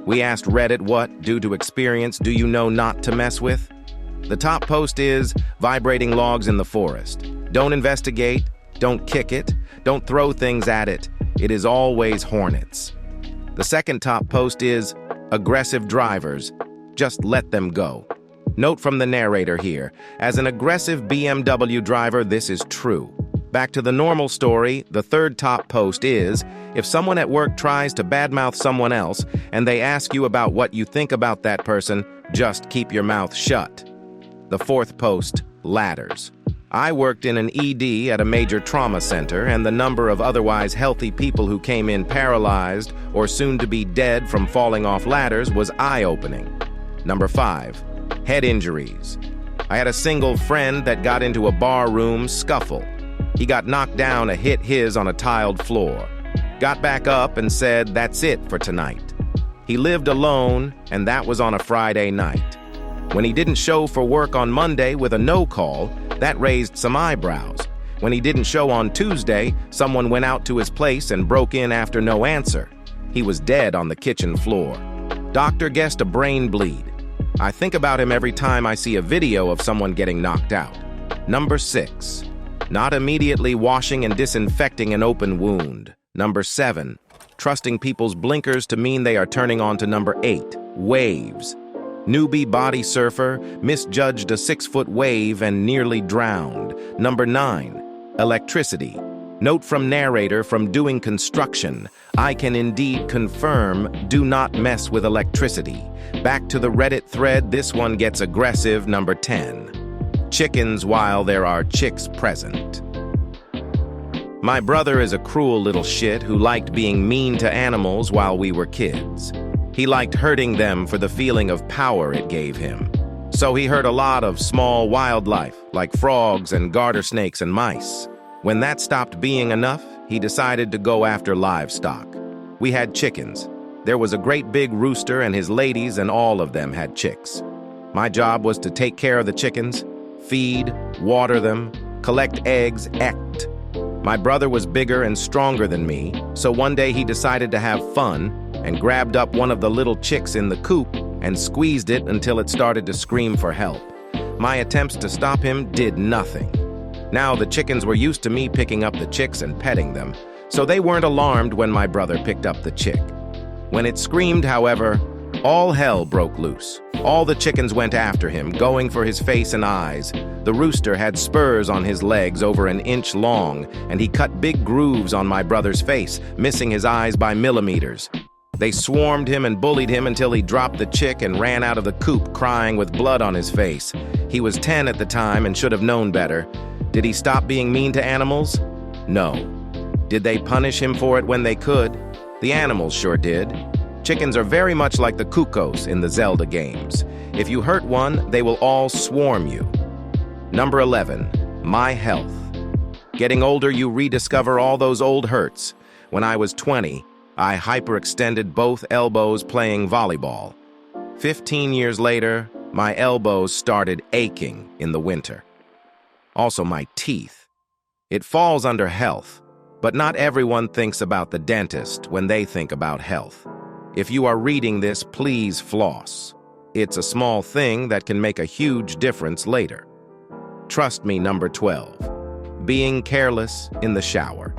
We asked Reddit what, due to experience, do you know not to mess with? The top post is vibrating logs in the forest. Don't investigate, don't kick it, don't throw things at it. It is always hornets. The second top post is aggressive drivers. Just let them go. Note from the narrator here, as an aggressive BMW driver, this is true. Back to the normal story, the third top post is, if someone at work tries to badmouth someone else and they ask you about what you think about that person, just keep your mouth shut. The fourth post, ladders. I worked in an ED at a major trauma center, and the number of otherwise healthy people who came in paralyzed or soon to be dead from falling off ladders was eye-opening. Number 5, head injuries. I had a single friend that got into a barroom scuffle. He got knocked down and hit his on a tiled floor. Got back up and said, "That's it for tonight." He lived alone, and that was on a Friday night. When he didn't show for work on Monday with a no-call, that raised some eyebrows. When he didn't show on Tuesday, someone went out to his place and broke in after no answer. He was dead on the kitchen floor. Doctor guessed a brain bleed. I think about him every time I see a video of someone getting knocked out. Number 6, not immediately washing and disinfecting an open wound. Number 7, trusting people's blinkers to mean they are turning on to number 8, waves. Newbie body surfer misjudged a 6-foot wave and nearly drowned. Number 9, electricity. Note from narrator from doing construction. I can indeed confirm, do not mess with electricity. Back to the Reddit thread, this one gets aggressive. Number 10, chickens while there are chicks present. My brother is a cruel little shit who liked being mean to animals while we were kids. He liked hurting them for the feeling of power it gave him. So he hurt a lot of small wildlife, like frogs and garter snakes and mice. When that stopped being enough, he decided to go after livestock. We had chickens. There was a great big rooster and his ladies, and all of them had chicks. My job was to take care of the chickens, feed, water them, collect eggs, act. My brother was bigger and stronger than me, so one day he decided to have fun and grabbed up one of the little chicks in the coop and squeezed it until it started to scream for help. My attempts to stop him did nothing. Now the chickens were used to me picking up the chicks and petting them, so they weren't alarmed when my brother picked up the chick. When it screamed, however, all hell broke loose. All the chickens went after him, going for his face and eyes. The rooster had spurs on his legs over an inch long, and he cut big grooves on my brother's face, missing his eyes by millimeters. They swarmed him and bullied him until he dropped the chick and ran out of the coop crying with blood on his face. He was 10 at the time and should have known better. Did he stop being mean to animals? No. Did they punish him for it when they could? The animals sure did. Chickens are very much like the cuckoos in the Zelda games. If you hurt one, they will all swarm you. Number 11, my health. Getting older, you rediscover all those old hurts. When I was 20, I hyperextended both elbows playing volleyball. 15 years later, my elbows started aching in the winter. Also my teeth. It falls under health, but not everyone thinks about the dentist when they think about health. If you are reading this, please floss. It's a small thing that can make a huge difference later. Trust me, number 12, being careless in the shower.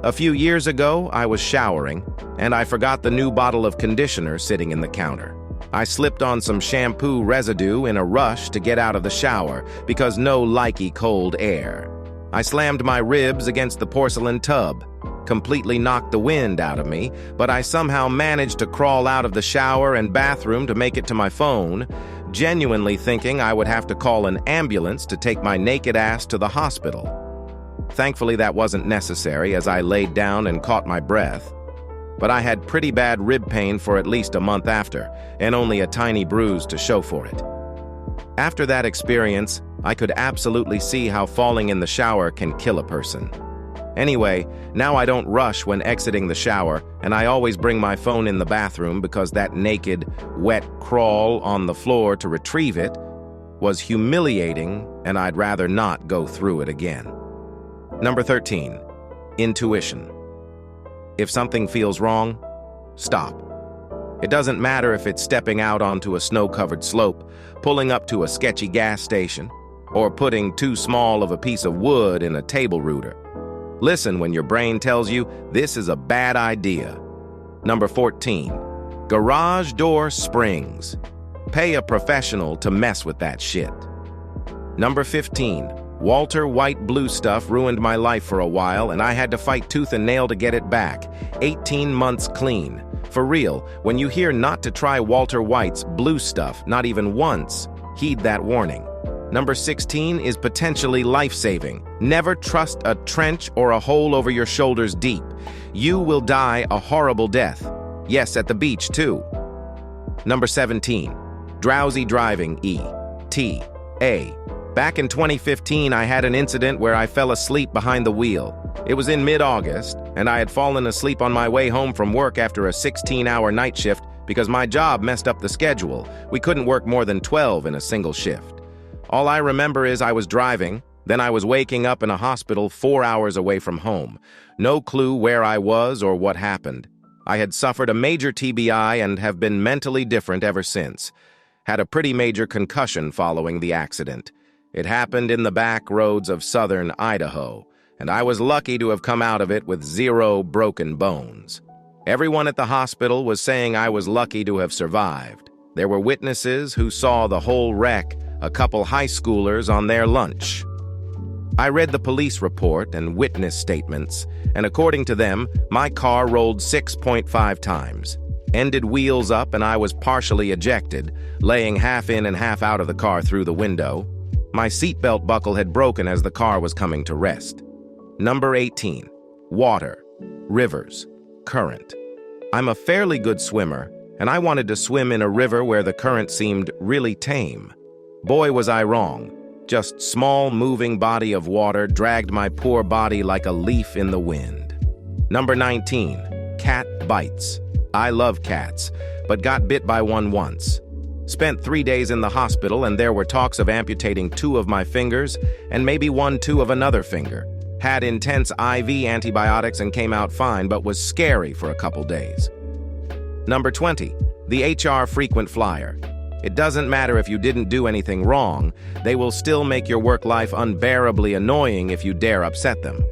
A few years ago, I was showering, and I forgot the new bottle of conditioner sitting in the counter. I slipped on some shampoo residue in a rush to get out of the shower because no likey cold air. I slammed my ribs against the porcelain tub, completely knocked the wind out of me, but I somehow managed to crawl out of the shower and bathroom to make it to my phone, genuinely thinking I would have to call an ambulance to take my naked ass to the hospital. Thankfully, that wasn't necessary as I laid down and caught my breath. But I had pretty bad rib pain for at least a month after, and only a tiny bruise to show for it. After that experience, I could absolutely see how falling in the shower can kill a person. Anyway, now I don't rush when exiting the shower, and I always bring my phone in the bathroom because that naked, wet crawl on the floor to retrieve it was humiliating, and I'd rather not go through it again. Number 13, intuition. If something feels wrong, stop. It doesn't matter if it's stepping out onto a snow-covered slope, pulling up to a sketchy gas station, or putting too small of a piece of wood in a table rooter. Listen when your brain tells you this is a bad idea. Number 14. Garage door springs. Pay a professional to mess with that shit. Number 15. Walter White blue stuff ruined my life for a while, and I had to fight tooth and nail to get it back. 18 months clean. For real, when you hear not to try Walter White's blue stuff, not even once, heed that warning. Number 16 is potentially life-saving. Never trust a trench or a hole over your shoulders deep. You will die a horrible death. Yes, at the beach, too. Number 17. Drowsy driving, ETA. Back in 2015, I had an incident where I fell asleep behind the wheel. It was in mid-August, and I had fallen asleep on my way home from work after a 16-hour night shift because my job messed up the schedule. We couldn't work more than 12 in a single shift. All I remember is I was driving, then I was waking up in a hospital 4 hours away from home. No clue where I was or what happened. I had suffered a major TBI and have been mentally different ever since. Had a pretty major concussion following the accident. It happened in the back roads of southern Idaho, and I was lucky to have come out of it with 0 broken bones. Everyone at the hospital was saying I was lucky to have survived. There were witnesses who saw the whole wreck, a couple high schoolers on their lunch. I read the police report and witness statements, and according to them, my car rolled 6.5 times. Ended wheels up and I was partially ejected, laying half in and half out of the car through the window. My seatbelt buckle had broken as the car was coming to rest. Number 18. Water, rivers, current. I'm a fairly good swimmer, and I wanted to swim in a river where the current seemed really tame. Boy, was I wrong. Just small moving body of water dragged my poor body like a leaf in the wind. Number 19. Cat bites. I love cats, but got bit by one once. Spent 3 days in the hospital, and there were talks of amputating 2 of my fingers and maybe 1-2 of another finger. Had intense IV antibiotics and came out fine, but was scary for a couple days. Number 20. The HR frequent flyer. It doesn't matter if you didn't do anything wrong, they will still make your work life unbearably annoying if you dare upset them.